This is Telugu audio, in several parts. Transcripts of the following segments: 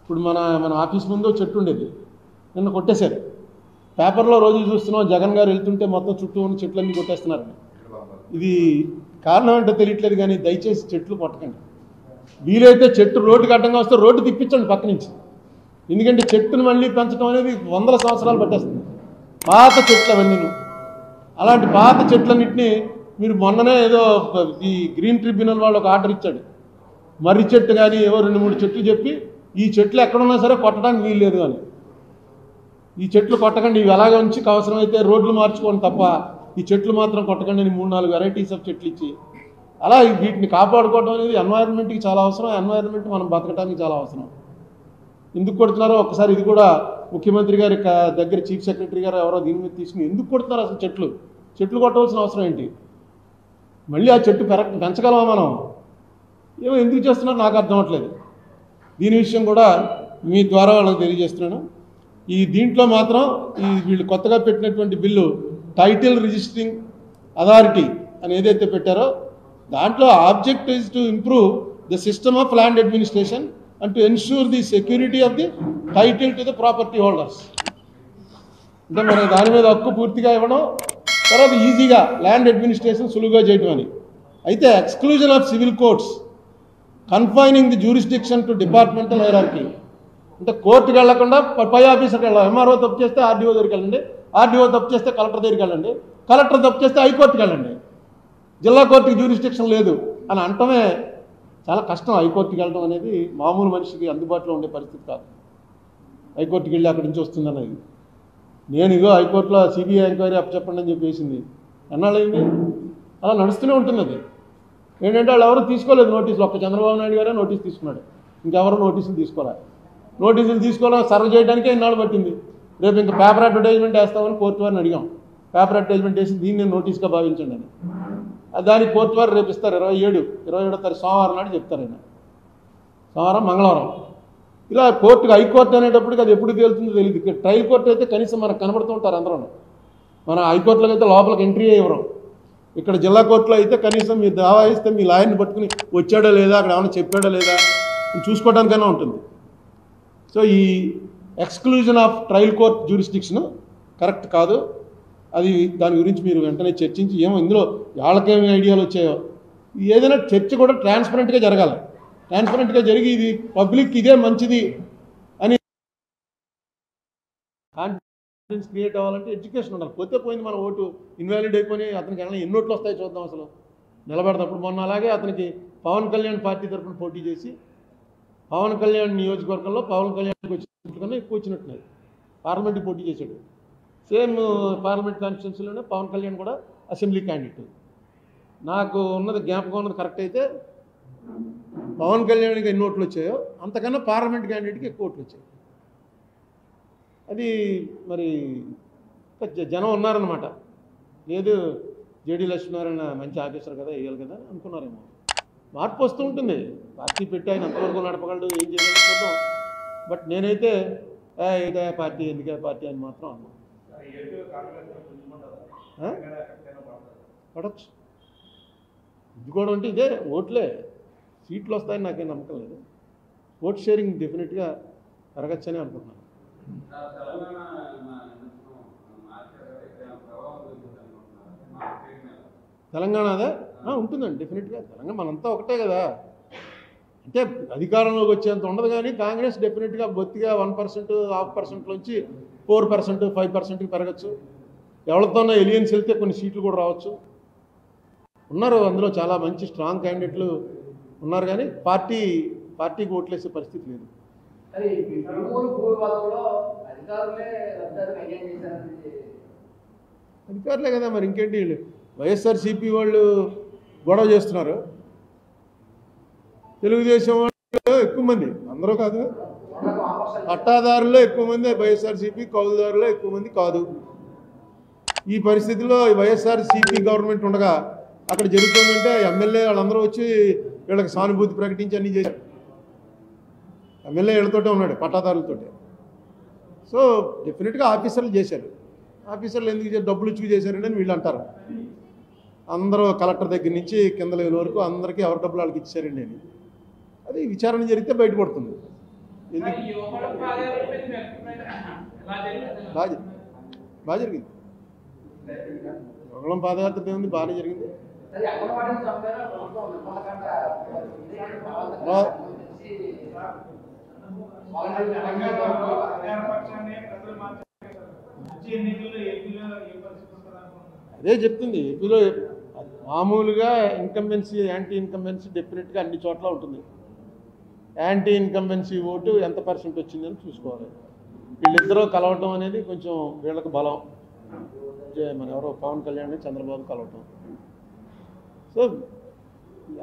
ఇప్పుడు మన ఆఫీస్ ముందు చెట్టు ఉండేది, నిన్న కొట్టేశారు. పేపర్లో రోజు చూస్తున్నాం, జగన్ గారు వెళ్తుంటే మొత్తం చుట్టూ ఉన్న చెట్లన్నీ కొట్టేస్తున్నారని. ఇది కారణం ఏంటో తెలియట్లేదు, కానీ దయచేసి చెట్లు కొట్టకండి. వీలైతే చెట్టు రోడ్డుకి అడ్డంగా వస్తే రోడ్డు తిప్పించండి పక్క నుంచి. ఎందుకంటే చెట్టును మళ్ళీ పెంచడం అనేది 100 సంవత్సరాలు పట్టేస్తుంది. పాత చెట్లు అవన్నీ, అలాంటి పాత చెట్లన్నింటినీ మీరు మొన్ననే ఏదో ఈ గ్రీన్ ట్రిబ్యునల్ వాళ్ళు ఒక ఆర్డర్ ఇచ్చాడు, మర్రి చెట్టు కానీ ఏవో 2-3 చెట్లు చెప్పి ఈ చెట్లు ఎక్కడున్నా సరే కొట్టడానికి వీలు లేదు అని. ఈ చెట్లు కొట్టకండి, ఇవి అలాగే ఉంచి అవసరమైతే రోడ్లు మార్చుకోండి తప్ప ఈ చెట్లు మాత్రం కొట్టకండి అని 3-4 వెరైటీస్ ఆఫ్ చెట్లు ఇచ్చి అలా వీటిని కాపాడుకోవడం అనేది ఎన్వైరన్మెంట్కి చాలా అవసరం. ఎన్వైరన్మెంట్ మనం బతకడానికి చాలా అవసరం. ఎందుకు కొడుతున్నారో ఒకసారి ఇది కూడా ముఖ్యమంత్రి గారి దగ్గర చీఫ్ సెక్రటరీ గారు ఎవరో దీని మీద తీసుకుని ఎందుకు కొడుతున్నారు అసలు? చెట్లు కొట్టవలసిన అవసరం ఏంటి? మళ్ళీ ఆ చెట్టు పెంచగలమా మనం? ఏమో ఎందుకు చేస్తున్నారో నాకు అర్థం అవ్వట్లేదు. దీని విషయం కూడా మీ ద్వారా వాళ్ళకి తెలియజేస్తున్నాను. ఈ దీంట్లో మాత్రం వీళ్ళు కొత్తగా పెట్టినటువంటి బిల్లు టైటిల్ రిజిస్టరింగ్ అథారిటీ అని ఏదైతే పెట్టారో దాంట్లో object is to improve the system of land administration and to ensure the security of the title to the property holders. అంటే మన దాని మీద హక్కు పూర్తిగా ఇవ్వడం, తర్వాత ఈజీగా ల్యాండ్ అడ్మినిస్ట్రేషన్ సులువుగా చేయడం అని. అయితే exclusion of civil courts confining the jurisdiction to departmental hierarchy. అంటే కోర్టుకి వెళ్లకుండా పై ఆఫీసర్కి వెళ్ళాలి. ఎంఆర్ఓ తప్పు చేస్తే ఆర్డీఓ దగ్గరికి వెళ్ళండి, ఆర్డీఓ తప్పు చేస్తే కలెక్టర్ దగ్గరికి వెళ్ళండి, కలెక్టర్ తప్పు చేస్తే హైకోర్టుకి వెళ్ళండి, జిల్లా కోర్టుకి జ్యూరిస్డిక్షన్ లేదు అని అంటమే చాలా కష్టం. హైకోర్టుకి వెళ్ళడం అనేది మామూలు మనిషికి అందుబాటులో ఉండే పరిస్థితి కాదు. హైకోర్టుకి వెళ్ళి అక్కడి నుంచి వస్తుందన్నది. నేను ఇగో హైకోర్టులో సిబిఐ ఎంక్వైరీ అప్పచెప్పండి అని చెప్పేసింది. ఎన్నాళ్ళైంది? అలా నడుస్తూనే ఉంటుంది. అది ఏంటంటే వాళ్ళు ఎవరు తీసుకోలేదు నోటీసులు. ఒక్క చంద్రబాబు నాయుడు గారే నోటీస్ తీసుకున్నాడు, ఇంకెవరు నోటీసులు తీసుకోవాలి. నోటీసులు తీసుకోవాలి సర్వ్ చేయడానికే ఇన్నాళ్ళు పట్టింది. రేపు ఇంకా పేపర్ అడ్వర్టైజ్మెంట్ వేస్తామని కోర్టు వారిని అడిగాం. పేపర్ అడ్వర్టైజ్మెంట్ వేసి దీన్ని నేను నోటీస్గా భావించండి అని. దానికి కోర్టు వారు రేపు ఇస్తారు. 27వ తారీఖు సోమవారం నాడు చెప్తారు. ఆయన సోమవారం మంగళవారం ఇలా కోర్టుకు హైకోర్టు అనేటప్పటికి అది ఎప్పుడు తేలుతుందో తెలియదు. ట్రయల్ కోర్టు అయితే కనీసం మనకు కనబడుతూ ఉంటారు అందరూ. మన హైకోర్టులో అయితే లోపలికి ఎంట్రీ ఇవ్వరు. ఇక్కడ జిల్లా కోర్టులో అయితే కనీసం మీరు దావా ఇస్తే మీ లాయర్ని పట్టుకుని వచ్చాడో లేదా, అక్కడ ఏమైనా చెప్పాడో లేదా చూసుకోవడానికైనా ఉంటుంది. సో ఈ exclusion of trial court jurisdiction correct కాదు. అది దాని గురించి మీరు వెంటనే చర్చించి ఏమో ఇందులో వాళ్ళకేమి ఐడియాలు వచ్చాయో ఏదైనా చర్చ కూడా ట్రాన్స్పరెంట్గా జరగాలి. ట్రాన్స్పరెంట్గా జరిగి ఇది పబ్లిక్ ఇదే మంచిది అని కాన్ఫిడెన్స్ క్రియేట్ అవ్వాలంటే ఎడ్యుకేషన్ ఉండాలి. పోతే పోయింది మన ఓటు ఇన్వాలిడ్ అయిపోయి అతనికి ఎన్ని ఓట్లు వస్తాయో చూద్దాం అసలు నిలబెడతాప్పుడు. మొన్న అలాగే అతనికి పవన్ కళ్యాణ్ పార్టీ తరఫున పోటీ చేసి పవన్ కళ్యాణ్ నియోజకవర్గంలో పవన్ కళ్యాణ్కి వచ్చినట్టుగానే ఎక్కువ వచ్చినట్టున్నాయి. పార్లమెంట్కి పోటీ చేశాడు. సేమ్ పార్లమెంట్ కాన్స్టిట్యున్సీలోనే పవన్ కళ్యాణ్ కూడా అసెంబ్లీ క్యాండిడేట్. నాకు ఉన్నది జ్ఞాపకం ఉన్నది కరెక్ట్ అయితే పవన్ కళ్యాణ్కి ఎన్ని ఓట్లు వచ్చాయో అంతకన్నా పార్లమెంట్ క్యాండిడేట్కి ఎక్కువ ఓట్లు వచ్చాయి. అది మరి జనం ఉన్నారన్నమాట. లేదు జేడీ లక్ష్మీనారాయణ మంచి ఆఫీసర్ కదా, వేయాలి కదా అనుకున్నారేమో. మార్పు వస్తూ ఉంటుంది. పార్టీ పెట్టి ఆయన అంతవరకు నడపగలడు, ఏం చేయగలడు చూద్దాం. బట్ నేనైతే ఇదే పార్టీ ఎందుకే పార్టీ అని మాత్రం అన్నాను. పడచ్చు. ఇది కూడా అంటే ఇదే ఓట్లే సీట్లు వస్తాయని నాకేం నమ్మకం లేదు. ఓట్ షేరింగ్ డెఫినెట్గా పెరగచ్చని అనుకుంటున్నాను. తెలంగాణ అదే ఉంటుందండి డెఫినెట్గా. తెలంగాణ మనంతా ఒకటే కదా. అంటే అధికారంలోకి వచ్చేంత ఉండదు, కానీ కాంగ్రెస్ డెఫినెట్గా బొత్తిగా 1%, 0.5% నుంచి 4%, 5%కి పెరగచ్చు. ఎవరితోన్నా ఎలియన్స్ వెళ్తే కొన్ని సీట్లు కూడా రావచ్చు. ఉన్నారు అందులో చాలా మంచి స్ట్రాంగ్ క్యాండిడేట్లు ఉన్నారు, కానీ పార్టీకి ఓట్లేసే పరిస్థితి లేదు. అధికారులే కదా మరి, ఇంకేంటి వీళ్ళు వైఎస్ఆర్సీపీ వాళ్ళు గొడవ చేస్తున్నారు. తెలుగుదేశం వాళ్ళు ఎక్కువ మంది, అందరూ కాదు, పట్టాదారుల్లో ఎక్కువ మంది వైఎస్ఆర్సీపీ, కౌలుదారుల్లో ఎక్కువ మంది కాదు. ఈ పరిస్థితుల్లో వైఎస్ఆర్సీపీ గవర్నమెంట్ ఉండగా అక్కడ జరుగుతుందంటే ఎమ్మెల్యే వాళ్ళందరూ వచ్చి వీళ్ళకి సానుభూతి ప్రకటించి అన్నీ చేశారు. ఎమ్మెల్యే వీళ్ళతోటే ఉన్నాడు, పట్టాదారులతోటే. సో డెఫినెట్గా ఆఫీసర్లు చేశారు. ఆఫీసర్లు ఎందుకు డబ్బులు ఇచ్చి చేశారండి అని వీళ్ళు అంటారు. అందరూ కలెక్టర్ దగ్గర నుంచి కింద లెవెల్ వరకు అందరికీ ఎవరి డబ్బులు వాళ్ళకి ఇచ్చారండి అని. అది విచారణ జరిగితే బయటపడుతుంది. బాగా జరిగింది. యువగళం పాదయాత్ర ఏముంది, బాగానే జరిగింది. అదే చెప్తుంది. ఏపీలో మామూలుగా ఇన్కంబెన్సీ యాంటీ ఇన్కంబెన్సీ డెఫినెట్గా అన్ని చోట్ల ఉంటుంది. యాంటీ ఇన్కంబెన్సీ ఓటు ఎంత పర్సెంట్ వచ్చిందని చూసుకోవాలి. వీళ్ళిద్దరూ కలవటం అనేది కొంచెం వీళ్ళకి బలం. మన ఎవరో పవన్ కళ్యాణ్ చంద్రబాబు కలవటం. సో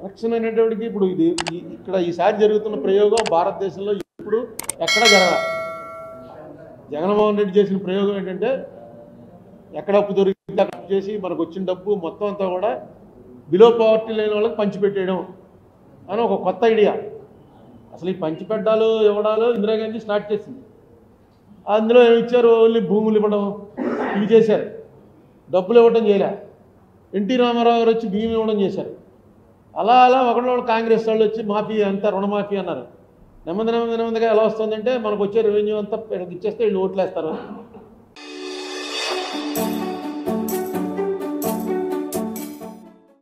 ఎలక్షన్ అనేటప్పటికి ఇప్పుడు ఇది ఇక్కడ ఈసారి జరుగుతున్న ప్రయోగం భారతదేశంలో ఇప్పుడు ఎక్కడ జరగాలి. జగన్మోహన్ రెడ్డి చేసిన ప్రయోగం ఏంటంటే ఎక్కడ అప్పు దొరికితే అక్కడ చేసి మనకు వచ్చిన డబ్బు మొత్తం అంతా కూడా బిలో పవర్టీ లేని వాళ్ళకి పంచిపెట్టేయడం అని ఒక కొత్త ఐడియా. అసలు ఈ పంచిపెట్టాలు ఇవ్వడాలు ఇందిరాగాంధీ స్టార్ట్ చేసింది. అందులో ఏమి ఇచ్చారు? ఓన్లీ భూములు ఇవ్వడం ఇవి చేశారు, డబ్బులు ఇవ్వడం చేయలే. ఎన్టీ రామారావు గారు వచ్చి బియ్యం ఇవ్వడం చేశారు. అలా అలా ఒకళ్ళు కాంగ్రెస్ వాళ్ళు వచ్చి మాఫీ అంతా రుణమాఫీ అన్నారు. నెమ్మదిగా ఎలా వస్తుందంటే మనకు వచ్చే రెవెన్యూ అంతా ఇచ్చేస్తే వీళ్ళు ఓట్లు వేస్తారు,